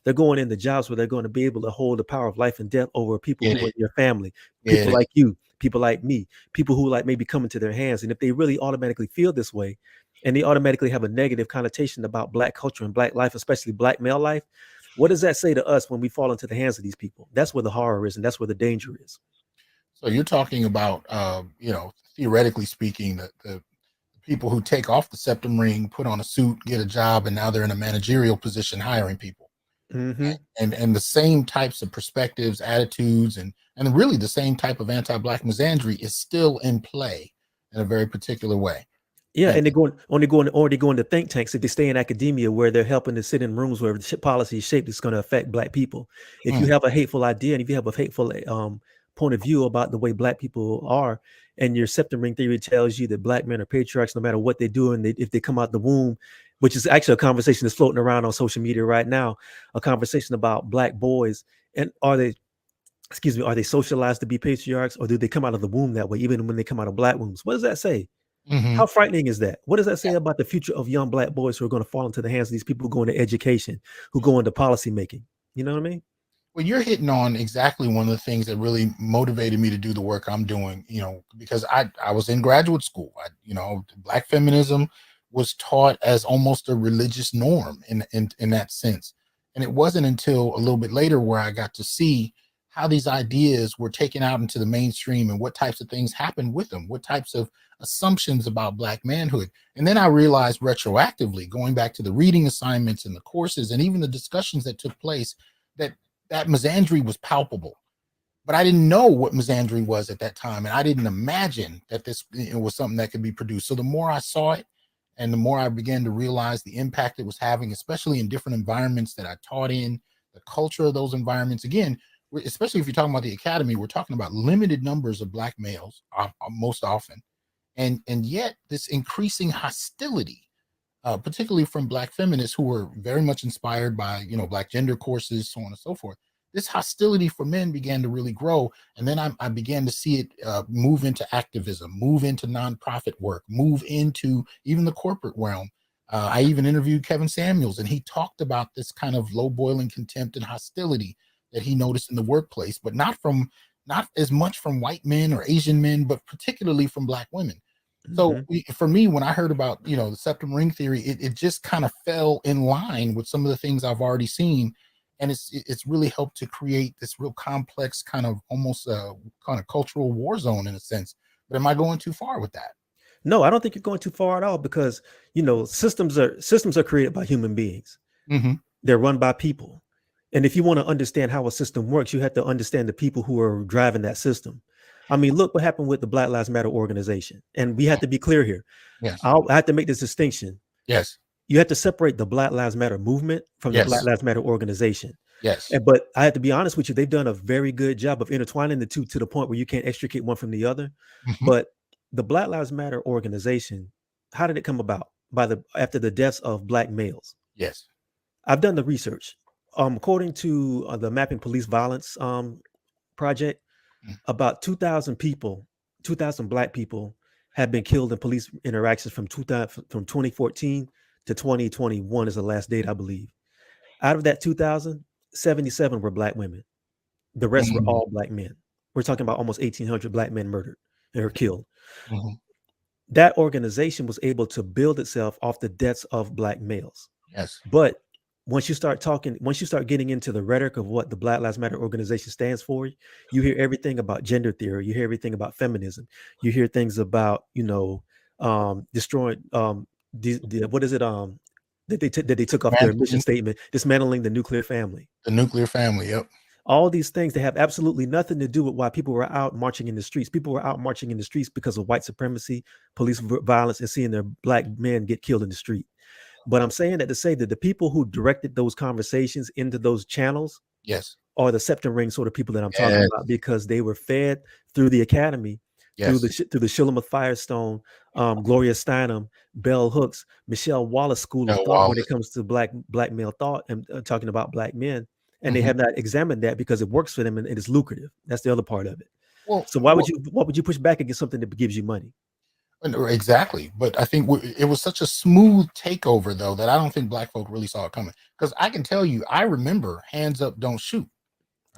They're going into jobs where they're going to be able to hold the power of life and death over people Get who are it. in your family, Get people it. like you, people like me, people who like maybe come into their hands. And if they really automatically feel this way, and they automatically have a negative connotation about Black culture and Black life, especially Black male life, what does that say to us when we fall into the hands of these people? That's where the horror is, and that's where the danger is. So you're talking about, theoretically speaking, the people who take off the septum ring, put on a suit, get a job, and now they're in a managerial position hiring people. Mm-hmm. And the same types of perspectives, attitudes, and really the same type of anti-Black misandry is still in play in a very particular way. Yeah, And and they're going to think tanks if they stay in academia where they're helping to sit in rooms where the policy is shaped is going to affect Black people. If you have a hateful idea and if you have a hateful point of view about the way Black people are, and your septum ring theory tells you that Black men are patriarchs no matter what they do, and if they come out the womb, which is actually a conversation that's floating around on social media right now, a conversation about Black boys, and are they socialized to be patriarchs, or do they come out of the womb that way, even when they come out of Black wombs? What does that say? Mhm. How frightening is that? What does that say Yeah. about the future of young Black boys who are going to fall into the hands of these people who go into education, who go into policy making? You know what I mean? Well, you're hitting on exactly one of the things that really motivated me to do the work I'm doing, because I was in graduate school. Black feminism was taught as almost a religious norm in that sense. And it wasn't until a little bit later where I got to see how these ideas were taken out into the mainstream and what types of things happened with them, what types of assumptions about Black manhood. And then I realized retroactively, going back to the reading assignments and the courses and even the discussions that took place, that that misandry was palpable, but I didn't know what misandry was at that time, and I didn't imagine that this was something that could be produced. So the more I saw it, and the more I began to realize the impact it was having, especially in different environments that I taught in, the culture of those environments. Again, especially if you're talking about the academy, we're talking about limited numbers of Black males most often, and yet this increasing hostility, particularly from Black feminists who were very much inspired by, Black gender courses, so on and so forth. This hostility for men began to really grow, and then I began to see it move into activism, move into nonprofit work, move into even the corporate realm. I even interviewed Kevin Samuels, and he talked about this kind of low boiling contempt and hostility that he noticed in the workplace, but not as much from white men or Asian men, but particularly from Black women. So Mm-hmm. for me, when I heard about, the septum ring theory, it just kind of fell in line with some of the things I've already seen. And it's really helped to create this real complex kind of almost kind of cultural war zone in a sense. But am I going too far with that? No, I don't think you're going too far at all because systems are created by human beings. Hmm. They're run by people. And if you want to understand how a system works, you have to understand the people who are driving that system. I mean, look what happened with the Black Lives Matter organization. And we have to be clear here. Yes. I have to make this distinction. Yes. You have to separate the Black Lives Matter movement from the Black Yes. Lives Matter organization. Yes. But I have to be honest with you, they've done a very good job of intertwining the two to the point where you can't extricate one from the other. Hmm. But the Black Lives Matter organization, how did it come about? After the deaths of Black males. Yes. I've done the research. According to the Mapping Police Violence project, about 2,000 people, 2,000 Black people have been killed in police interactions from 2014 to 2021 is the last date, I believe. Out of that 2,000, 77 were Black women. The rest were Hmm. all Black men. We're talking about almost 1,800 Black men murdered or killed. Hmm. That organization was able to build itself off the deaths of Black males. Yes. But once you start getting into the rhetoric of what the Black Lives Matter organization stands for, you hear everything about gender theory. You hear everything about feminism. You hear things about, destroying, what is it, that they took off their mission Dismantling statement, dismantling the nuclear family. the nuclear family. Yep. All these things that have absolutely nothing to do with why people were out marching in the streets. People were out marching in the streets because of white supremacy, police violence, and seeing their Black men get killed in the street. But I'm saying that to say that the people who directed those conversations into those channels Yes. are the septum ring sort of people that I'm talking Yes. about, because they were fed through the academy, through Yes. the Shulamith Firestone, Gloria Steinem, Bell Hooks, Michelle Wallace school of No, thought when it Wallace. comes to black male thought and talking about Black men. And they Hmm. have not examined that because it works for them and it is lucrative. That's the other part of it. Well, So why would you push back against something that gives you money? Exactly. But I think it was such a smooth takeover, though, that I don't think black folk really saw it coming. Because I can tell you, I remember "Hands Up, Don't Shoot."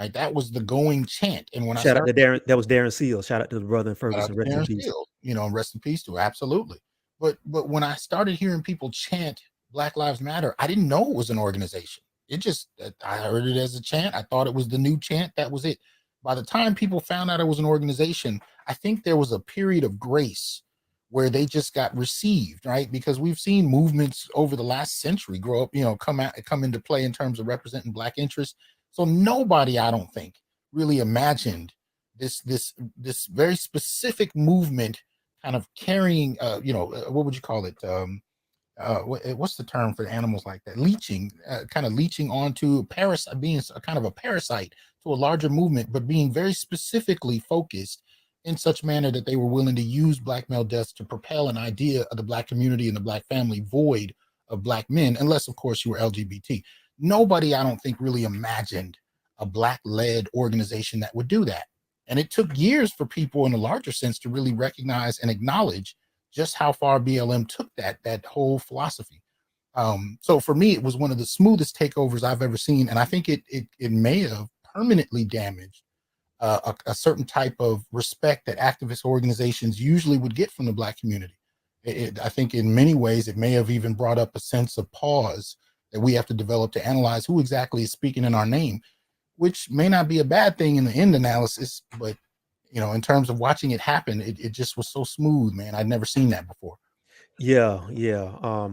Right, that was the going chant. And when I Shout out started to Darren. That was Darren Seals. Shout out to the brother in Shout out Ferguson. to Rest in Darren peace. Steele, rest in peace to her, absolutely. But when I started hearing people chant Black Lives Matter, I didn't know it was an organization. It just I heard it as a chant. I thought it was the new chant. That was it. By the time people found out it was an organization, I think there was a period of grace where they just got received, right? Because we've seen movements over the last century grow up, come into play in terms of representing black interests. So nobody, I don't think, really imagined this very specific movement kind of carrying what would you call it, what's the term for animals like that, leeching, kind of leeching onto a parasite, being a kind of a parasite to a larger movement, but being very specifically focused in such manner that they were willing to use black male deaths to propel an idea of the black community and the black family void of black men, unless of course you were LGBT. Nobody, I don't think, really imagined a black led organization that would do that. And it took years for people in a larger sense to really recognize and acknowledge just how far BLM took that whole philosophy. So for me, it was one of the smoothest takeovers I've ever seen, and I think it may have permanently damaged a certain type of respect that activist organizations usually would get from the black community. I think in many ways it may have even brought up a sense of pause that we have to develop to analyze who exactly is speaking in our name, which may not be a bad thing in the end analysis, but in terms of watching it happen, it just was so smooth, man. I'd never seen that before. Yeah, yeah.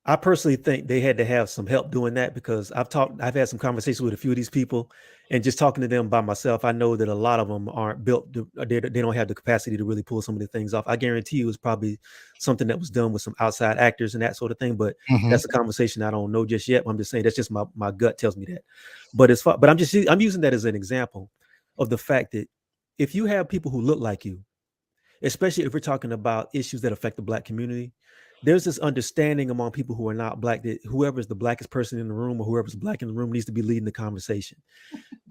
I personally think they had to have some help doing that because I've had some conversations with a few of these people, and just talking to them by myself, I know that a lot of them aren't built. They don't have the capacity to really pull some of the things off. I guarantee you, it's probably something that was done with some outside actors and that sort of thing. But Mm-hmm. that's a conversation I don't know just yet. I'm just saying that's just my gut tells me that. But I'm using that as an example of the fact that if you have people who look like you, especially if we're talking about issues that affect the black community, there's this understanding among people who are not black that whoever is the blackest person in the room or whoever's black in the room needs to be leading the conversation.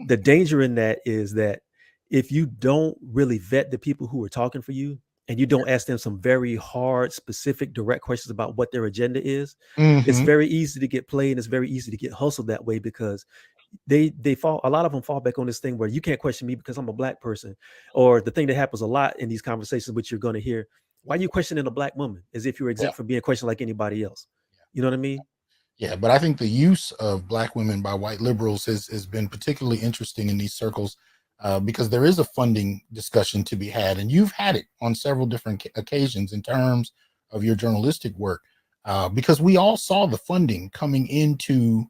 The danger in that is that if you don't really vet the people who are talking for you and you don't ask them some very hard, specific, direct questions about what their agenda is, it's Mm-hmm. very easy to get played and it's very easy to get hustled that way because they fall, a lot of them fall back on this thing where you can't question me because I'm a black person. Or the thing that happens a lot in these conversations, which you're going to hear, why are you questioning a black woman as if you're Yeah. exempt from being questioned like anybody else? You know what I mean? Yeah, but I think the use of black women by white liberals has been particularly interesting in these circles, because there is a funding discussion to be had, and you've had it on several different occasions in terms of your journalistic work, because we all saw the funding coming into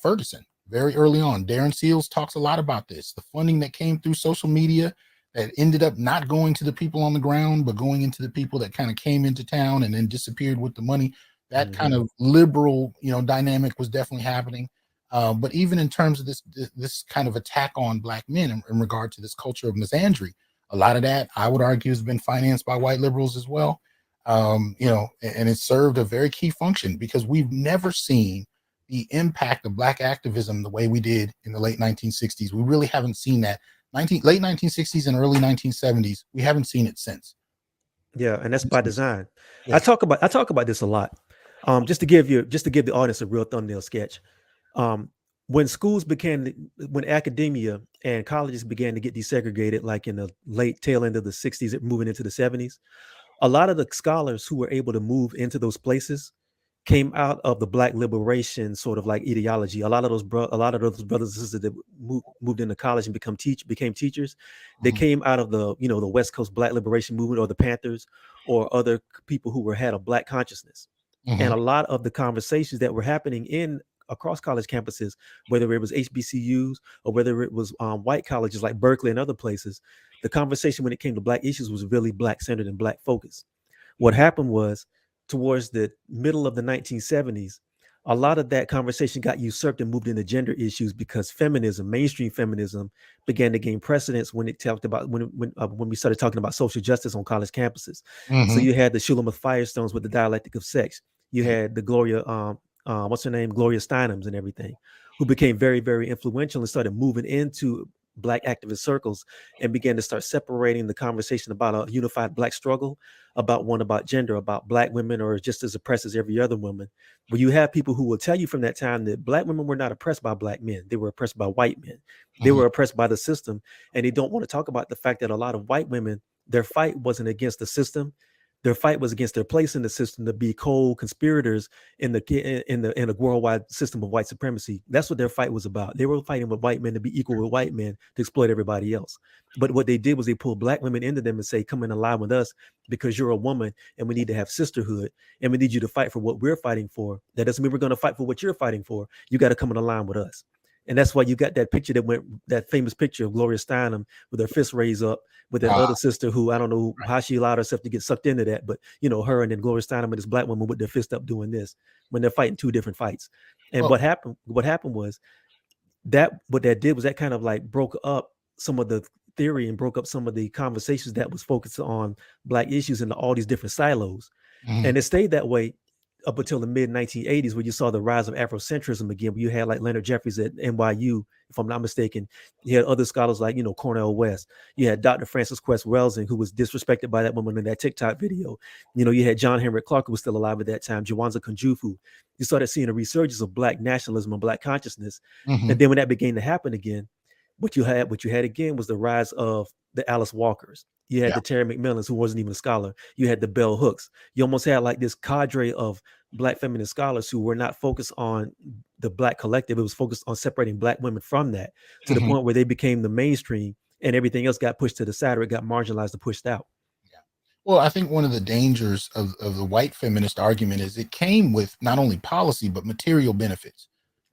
Ferguson very early on. Darren Seals talks a lot about this, the funding that came through social media that ended up not going to the people on the ground, but going into the people that kind of came into town and then disappeared with the money. That kind Mm-hmm. of liberal, dynamic was definitely happening. But even in terms of this kind of attack on black men in regard to this culture of misandry, a lot of that I would argue has been financed by white liberals as well. And it served a very key function because we've never seen the impact of black activism the way we did in the late 1960s. We really haven't seen that. Late 1960s and early 1970s. We haven't seen it since. Yeah, and that's by design. Yeah. I talk about this a lot. Just to give the audience a real thumbnail sketch. Um, when schools began, when academia and colleges began to get desegregated, like in the late tail end of the '60s, moving into the '70s, a lot of the scholars who were able to move into those places came out of the black liberation sort of like ideology. A lot of those brothers and sisters that moved into college and became teachers, they Mhm. came out of the the West Coast black liberation movement or the Panthers or other people who had a black consciousness. And Mhm. a lot of the conversations that were happening in across college campuses, whether it was HBCUs or whether it was white colleges like Berkeley and other places, the conversation when it came to black issues was really black centered and black focused. What happened was towards the middle of the 1970s, a lot of that conversation got usurped and moved into gender issues because feminism, mainstream feminism, began to gain precedence when it talked about when we started talking about social justice on college campuses. So Mhm. you had the Shulamith Firestones with the dialectic of sex. You Yeah. had the what's her name, Gloria Steinems and everything, who became very, very influential and started moving into black activist circles and began to start separating the conversation about a unified black struggle, about gender, about black women or just as oppressed as every other woman. Where you have people who will tell you from that time that black women were not oppressed by black men, they were oppressed by white men. They Mhm. were oppressed by the system, and they don't want to talk about the fact that a lot of white women, their fight wasn't against the system. Their fight was against their place in the system to be co-conspirators in the worldwide system of white supremacy. That's what their fight was about. They were fighting with white men to be equal with white men to exploit everybody else. But what they did was they pulled black women into them and say, "Come in and lie with us because you're a woman, and we need to have sisterhood, and we need you to fight for what we're fighting for. That doesn't mean we're going to fight for what you're fighting for. You got to come in line with us." And that's why you got that picture that famous picture of Gloria Steinem with her fist raised up with that Uh, other sister who I don't know how she allowed herself to get sucked into that, but her and then Gloria Steinem and this black woman with their fist up doing this when they're fighting two different fights. And well, what happened was that what that did was that kind of like broke up some of the theory and broke up some of the conversations that was focused on black issues into all these different silos. mhm, And it stayed that way up until the mid 1980s, where you saw the rise of Afrocentrism again. Where you had like Leonard Jeffries at NYU, if I'm not mistaken. You had other scholars like Cornel West. You had Dr. Frances Quest Welsing, who was disrespected by that woman in that TikTok video. You had John Henrik Clarke, who was still alive at that time. Jawanza Kunjufu. You started seeing a resurgence of black nationalism and black consciousness, mhm, and then when that began to happen again, what you had again was the rise of the Alice Walkers. You had yeah. the Terry McMillans, who wasn't even a scholar. You had the Bell Hooks. You almost had like this cadre of black feminist scholars who were not focused on the black collective. It was focused on separating black women from that, to the Mhm. point where they became the mainstream and everything else got pushed to the side, or it got marginalized and pushed out. Yeah. Well, I think one of the dangers of the white feminist argument is it came with not only policy but material benefits.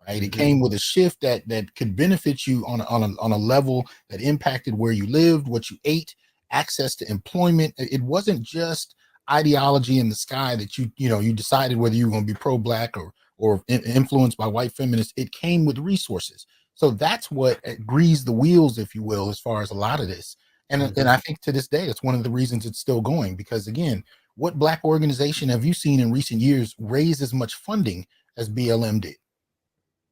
Right? It Hmm. came with a shift that could benefit you on a level that impacted where you lived, what you ate, access to employment. It wasn't just ideology in the sky that you decided whether you were going to be pro black or influenced by white feminists. It came with resources. So that's what greased the wheels, if you will, as far as a lot of this. And Hmm. I think to this day, it's one of the reasons it's still going because again, what black organization have you seen in recent years raise as much funding as BLM did?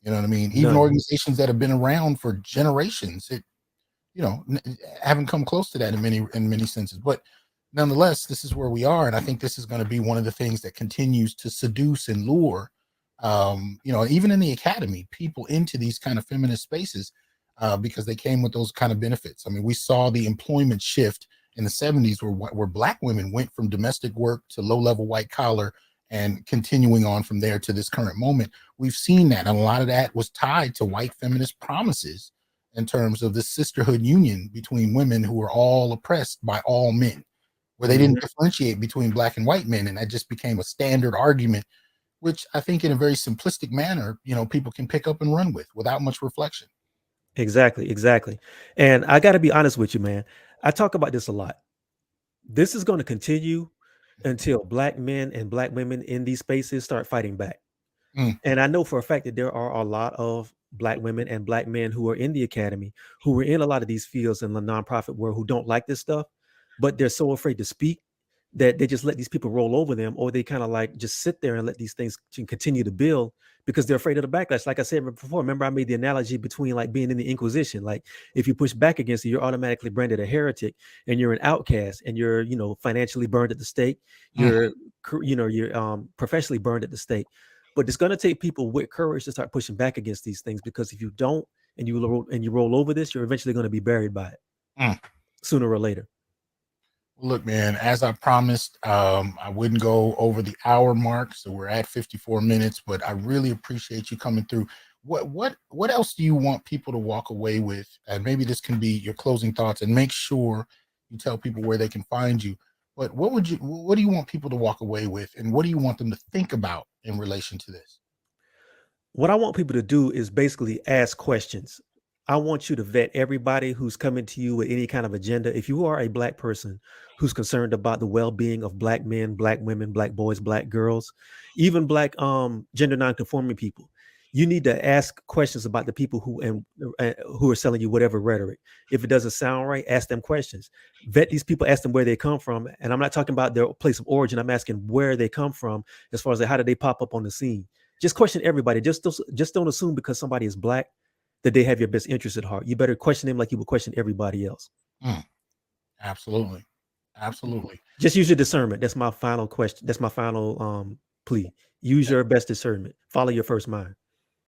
You know what I mean? Even None. organizations that have been around for generations, haven't come close to that in many senses. But nonetheless, this is where we are, and I think this is going to be one of the things that continues to seduce and lure, even in the academy, people into these kind of feminist spaces because they came with those kind of benefits. I mean, we saw the employment shift in the '70s where black women went from domestic work to low level white collar and continuing on from there to this current moment. We've seen that, and a lot of that was tied to white feminist promises in terms of this sisterhood union between women who were all oppressed by all men, where they didn't Hmm. differentiate between black and white men, and that just became a standard argument, which I think, in a very simplistic manner, people can pick up and run with without much reflection. Exactly, exactly. And I got to be honest with you, man. I talk about this a lot. This is going to continue until black men and black women in these spaces start fighting back. Mm, And I know for a fact that there are a lot of black women and black men who are in the academy, who are in a lot of these fields in the nonprofit world, who don't like this stuff, but they're so afraid to speak that they just let these people roll over them, or they kind of like just sit there and let these things continue to build because they're afraid of the backlash. Like I said before, remember I made the analogy between like being in the Inquisition. Like if you push back against it, you're automatically branded a heretic and you're an outcast, and you're financially burned at the stake. mm. You're professionally burned at the stake. But it's going to take people with courage to start pushing back against these things, because if you don't, and you roll over this, you're eventually going to be buried by it Mm. sooner or later. Look, man, as I promised, I wouldn't go over the hour mark, so we're at 54 minutes. But I really appreciate you coming through. What else do you want people to walk away with? And maybe this can be your closing thoughts. And make sure you tell people where they can find you. But what do you want people to walk away with, and what do you want them to think about in relation to this? What I want people to do is basically ask questions. I want you to vet everybody who's coming to you with any kind of agenda. If you are a black person who's concerned about the well-being of black men, black women, black boys, black girls, even black gender non-conforming people, you need to ask questions about the people who are selling you whatever rhetoric. If it doesn't sound right, ask them questions. Vet these people, ask them where they come from, and I'm not talking about their place of origin. I'm asking where they come from, as far as like, how did they pop up on the scene. Just question everybody. Just don't assume because somebody is black that they have your best interest at heart. You better question them like you would question everybody else. Absolutely. Absolutely. Just use your discernment. That's my final question. That's my final plea. Use your best discernment. Follow your first mind.